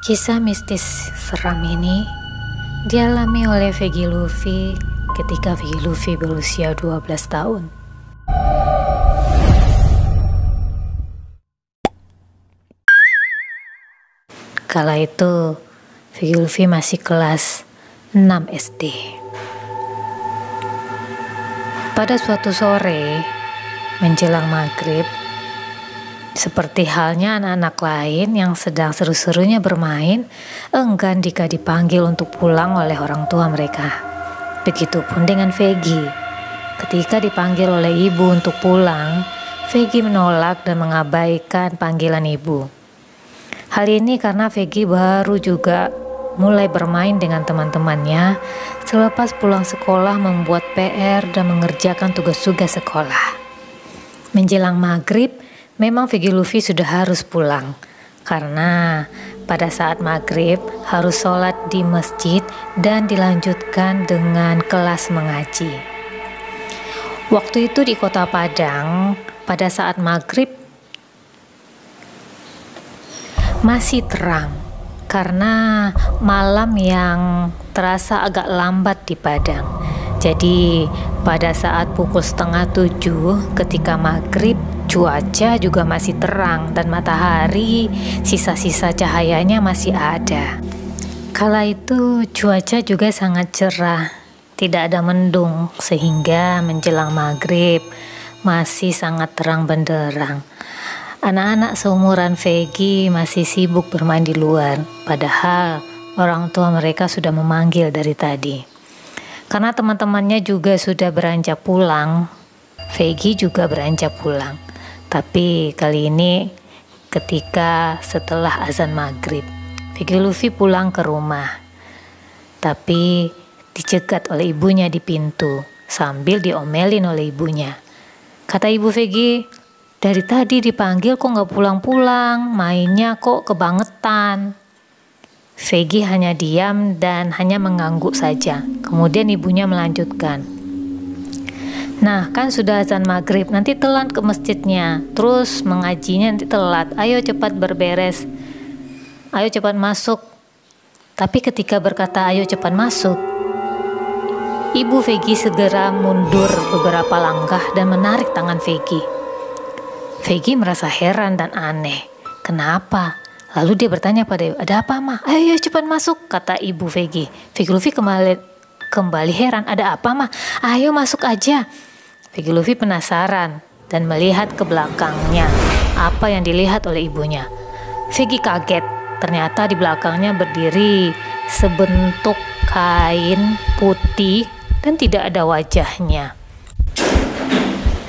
Kisah mistis seram ini dialami oleh Vegi Luffy ketika Vegi Luffy berusia 12 tahun. Kala itu Vegi Luffy masih kelas 6 SD. Pada suatu sore menjelang maghrib, seperti halnya anak-anak lain yang sedang seru-serunya bermain, enggan jika dipanggil untuk pulang oleh orang tua mereka. Begitupun dengan Vegi. Ketika dipanggil oleh ibu untuk pulang, Vegi menolak dan mengabaikan panggilan ibu. Hal ini karena Vegi baru juga mulai bermain dengan teman-temannya selepas pulang sekolah, membuat PR dan mengerjakan tugas-tugas sekolah. Menjelang maghrib, memang Vegi Luffy sudah harus pulang karena pada saat maghrib harus sholat di masjid dan dilanjutkan dengan kelas mengaji. Waktu itu di kota Padang pada saat maghrib masih terang karena malam yang terasa agak lambat di Padang. Jadi pada saat pukul 6:30 ketika maghrib, cuaca juga masih terang dan matahari sisa-sisa cahayanya masih ada. Kala itu cuaca juga sangat cerah, tidak ada mendung, sehingga menjelang maghrib masih sangat terang benderang. Anak-anak seumuran Vegi masih sibuk bermain di luar, padahal orang tua mereka sudah memanggil dari tadi. Karena teman-temannya juga sudah beranjak pulang, Vegi juga beranjak pulang. Tapi kali ini ketika setelah azan maghrib, Vegi Luffy pulang ke rumah. Tapi dicegat oleh ibunya di pintu sambil diomelin oleh ibunya. Kata ibu Vegi, dari tadi dipanggil kok nggak pulang-pulang, mainnya kok kebangetan. Vegi hanya diam dan hanya mengangguk saja. Kemudian ibunya melanjutkan, nah kan sudah azan maghrib, nanti telat ke masjidnya, terus mengajinya nanti telat, ayo cepat berberes, ayo cepat masuk. Tapi ketika berkata ayo cepat masuk, ibu Vegi segera mundur beberapa langkah dan menarik tangan Vegi. Vegi merasa heran dan aneh, kenapa? Lalu dia bertanya pada ibu, ada apa mah? Ayo cepat masuk, kata ibu Vegi. Vegi Luffy kembali heran, ada apa mah? Ayo masuk aja. Vegi Luffy penasaran dan melihat ke belakangnya apa yang dilihat oleh ibunya. Vegi kaget, ternyata di belakangnya berdiri sebentuk kain putih dan tidak ada wajahnya.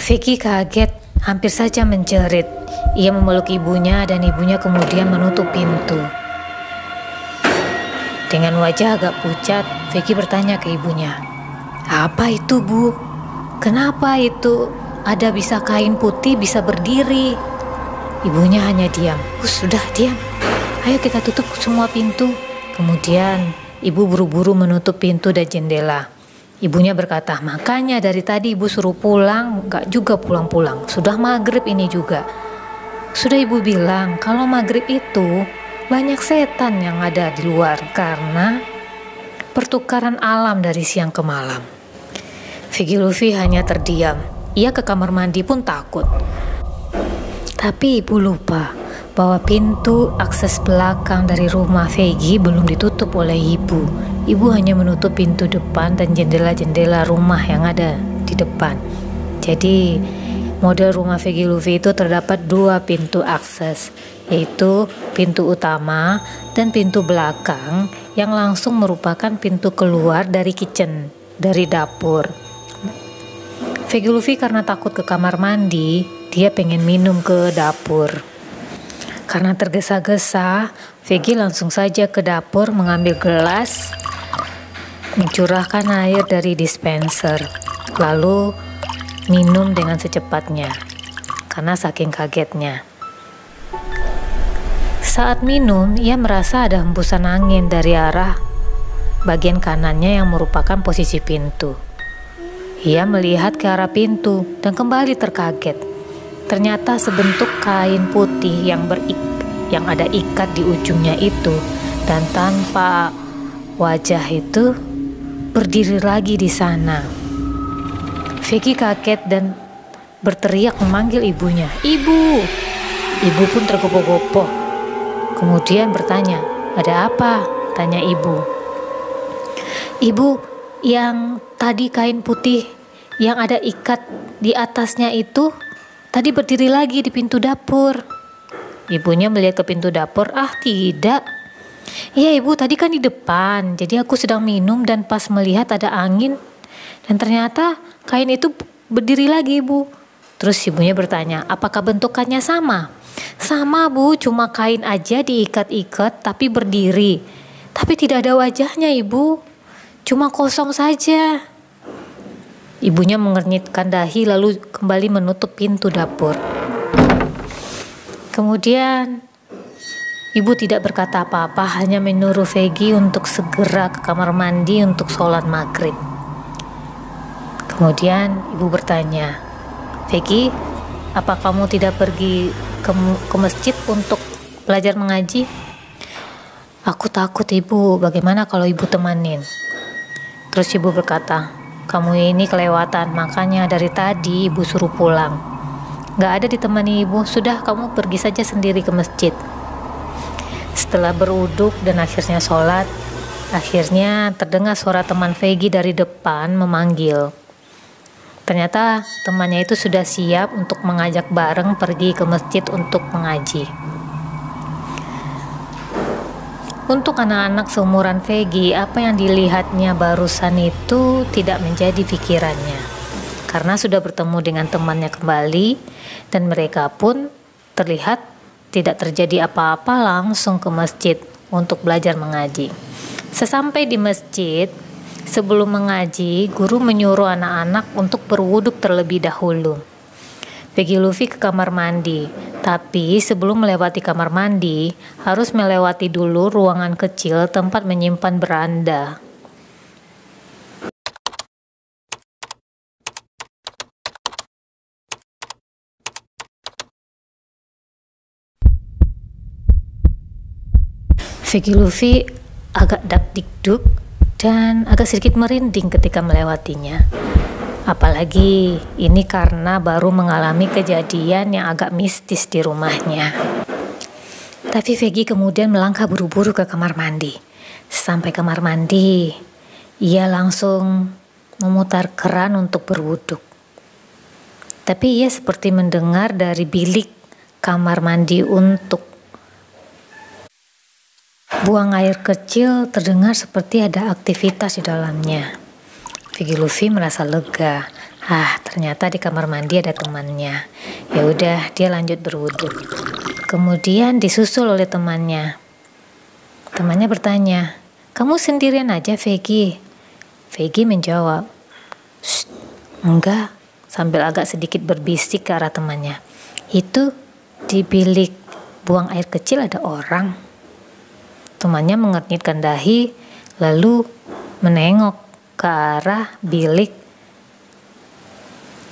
Vegi kaget, hampir saja menjerit. Ia memeluk ibunya dan ibunya kemudian menutup pintu. Dengan wajah agak pucat, Vegi bertanya ke ibunya, apa itu bu? Kenapa itu ada bisa kain putih bisa berdiri? Ibunya hanya diam. Sudah diam, ayo kita tutup semua pintu. Kemudian ibu buru-buru menutup pintu dan jendela. Ibunya berkata, makanya dari tadi ibu suruh pulang, gak juga pulang-pulang. Sudah maghrib ini juga. Sudah ibu bilang kalau maghrib itu banyak setan yang ada di luar karena pertukaran alam dari siang ke malam. Vegi Luffy hanya terdiam. Ia ke kamar mandi pun takut. Tapi ibu lupa bahwa pintu akses belakang dari rumah Vegi belum ditutup oleh ibu. Ibu hanya menutup pintu depan dan jendela-jendela rumah yang ada di depan. Jadi model rumah Vegi Luffy itu terdapat 2 pintu akses, yaitu pintu utama dan pintu belakang yang langsung merupakan pintu keluar dari kitchen, dari dapur. Vegi Luffy karena takut ke kamar mandi, dia pengen minum ke dapur. Karena tergesa-gesa, Vegi langsung saja ke dapur mengambil gelas, mencurahkan air dari dispenser, lalu minum dengan secepatnya karena saking kagetnya. Saat minum, ia merasa ada hembusan angin dari arah bagian kanannya yang merupakan posisi pintu. Ia melihat ke arah pintu dan kembali terkaget. Ternyata sebentuk kain putih yang yang ada ikat di ujungnya itu, dan tanpa wajah itu berdiri lagi di sana. Vicky kaget dan berteriak memanggil ibunya, "Ibu!" Ibu pun tergopoh-gopoh. Kemudian bertanya, "Ada apa?" tanya ibu. "Ibu, yang tadi kain putih yang ada ikat di atasnya itu tadi berdiri lagi di pintu dapur." Ibunya melihat ke pintu dapur. "Ah, tidak. Iya ibu, tadi kan di depan. Jadi aku sedang minum dan pas melihat ada angin dan ternyata kain itu berdiri lagi, Bu." Terus ibunya bertanya, "Apakah bentukannya sama?" "Sama, Bu, cuma kain aja diikat-ikat tapi berdiri. Tapi tidak ada wajahnya, Ibu. Cuma kosong saja." Ibunya mengernyitkan dahi lalu kembali menutup pintu dapur. Kemudian ibu tidak berkata apa-apa, hanya menyuruh Vicky untuk segera ke kamar mandi untuk sholat maghrib. Kemudian ibu bertanya, "Vicky, apa kamu tidak pergi ke masjid untuk belajar mengaji?" "Aku takut ibu, bagaimana kalau ibu temanin?" Terus ibu berkata, "Kamu ini kelewatan, makanya dari tadi ibu suruh pulang. Gak ada ditemani ibu, sudah kamu pergi saja sendiri ke masjid." Setelah beruduk dan akhirnya sholat, akhirnya terdengar suara teman Vicky dari depan memanggil. Ternyata temannya itu sudah siap untuk mengajak bareng pergi ke masjid untuk mengaji. Untuk anak-anak seumuran Vicky, apa yang dilihatnya barusan itu tidak menjadi pikirannya, karena sudah bertemu dengan temannya kembali dan mereka pun terlihat tidak terjadi apa-apa, langsung ke masjid untuk belajar mengaji. Sesampai di masjid, sebelum mengaji, guru menyuruh anak-anak untuk berwuduk terlebih dahulu. Vicky Luffy ke kamar mandi, tapi sebelum melewati kamar mandi, harus melewati dulu ruangan kecil tempat menyimpan beranda. Vicky Luffy agak dakdikduk dan agak sedikit merinding ketika melewatinya. Apalagi ini karena baru mengalami kejadian yang agak mistis di rumahnya. Tapi Vicky kemudian melangkah buru-buru ke kamar mandi. Sampai kamar mandi, ia langsung memutar keran untuk berwuduk. Tapi ia seperti mendengar dari bilik kamar mandi untuk buang air kecil, terdengar seperti ada aktivitas di dalamnya. Vicky Luffy merasa lega. Ternyata di kamar mandi ada temannya. Ya udah, dia lanjut berwudu. Kemudian disusul oleh temannya. Temannya bertanya, "Kamu sendirian aja, Vicky?" Vicky menjawab, "Enggak," sambil agak sedikit berbisik ke arah temannya. "Itu di bilik buang air kecil ada orang." Temannya mengernyitkan dahi, lalu menengok ke arah bilik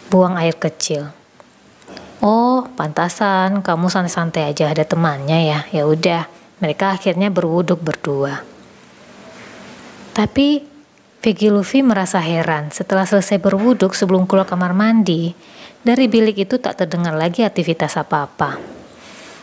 buang air kecil. "Oh, pantasan kamu santai-santai aja, ada temannya ya." Ya udah, mereka akhirnya berwuduk berdua. Tapi Vicky Luffy merasa heran. Setelah selesai berwuduk sebelum keluar kamar mandi, dari bilik itu tak terdengar lagi aktivitas apa-apa.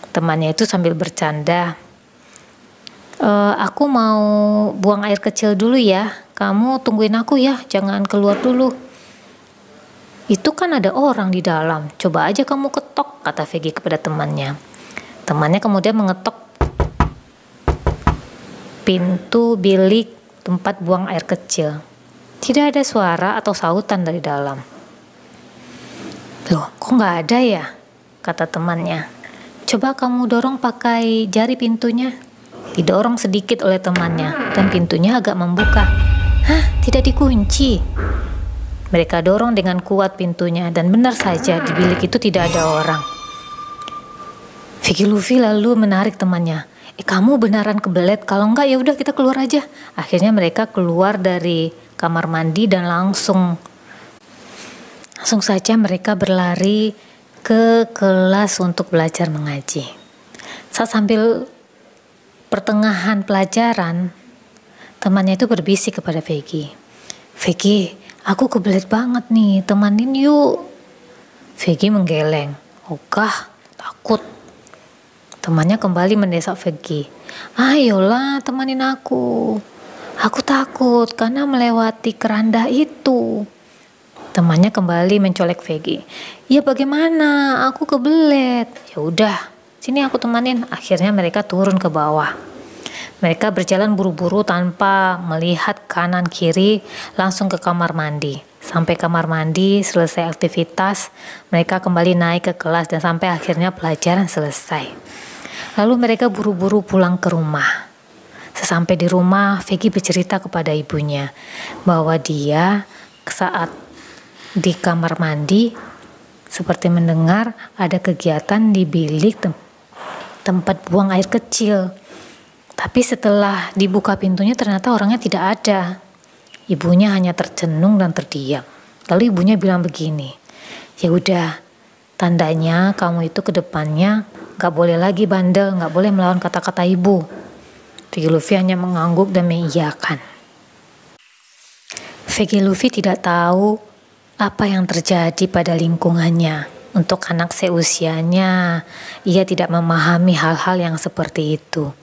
Temannya itu sambil bercanda, "Aku mau buang air kecil dulu ya, kamu tungguin aku ya, jangan keluar dulu." "Itu kan ada orang di dalam, coba aja kamu ketok," kata Vicky kepada temannya. Temannya kemudian mengetok pintu bilik tempat buang air kecil. Tidak ada suara atau sautan dari dalam. "Loh, kok nggak ada ya?" kata temannya. "Coba kamu dorong pakai jari pintunya." Didorong sedikit oleh temannya dan pintunya agak membuka. Tidak dikunci. Mereka dorong dengan kuat pintunya dan benar saja di bilik itu tidak ada orang. Vicky Luffy lalu menarik temannya. Kamu beneran kebelet? Kalau enggak ya udah kita keluar aja." Akhirnya mereka keluar dari kamar mandi dan langsung saja mereka berlari ke kelas untuk belajar mengaji. Saat sambil pertengahan pelajaran, temannya itu berbisik kepada Vegi. Vegi, aku kebelet banget nih, temanin yuk. Vegi menggeleng. Ogah, takut. Temannya kembali mendesak Vegi. Ayolah temanin aku. Aku takut karena melewati keranda itu. Temannya kembali mencolek Vegi. Ya bagaimana? Aku kebelet. Ya udah, sini aku temanin. Akhirnya mereka turun ke bawah. Mereka berjalan buru-buru tanpa melihat kanan kiri, langsung ke kamar mandi. Sampai kamar mandi, selesai aktivitas, mereka kembali naik ke kelas dan sampai akhirnya pelajaran selesai. Lalu mereka buru-buru pulang ke rumah. Sesampai di rumah, Vegi bercerita kepada ibunya bahwa dia saat di kamar mandi seperti mendengar ada kegiatan di bilik tempat buang air kecil. Tapi setelah dibuka pintunya ternyata orangnya tidak ada. Ibunya hanya tercenung dan terdiam. Lalu ibunya bilang begini, ya udah, tandanya kamu itu ke depannya gak boleh lagi bandel, gak boleh melawan kata-kata ibu. Vegi Luffy hanya mengangguk dan mengiyakan. Vegi Luffy tidak tahu apa yang terjadi pada lingkungannya. Untuk anak seusianya, ia tidak memahami hal-hal yang seperti itu.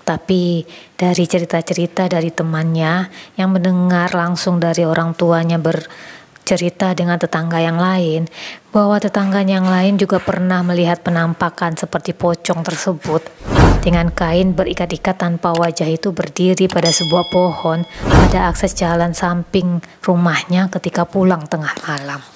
Tapi dari cerita-cerita dari temannya yang mendengar langsung dari orang tuanya bercerita dengan tetangga yang lain, bahwa tetangga yang lain juga pernah melihat penampakan seperti pocong tersebut dengan kain berikat-ikat tanpa wajah itu berdiri pada sebuah pohon pada akses jalan samping rumahnya ketika pulang tengah malam.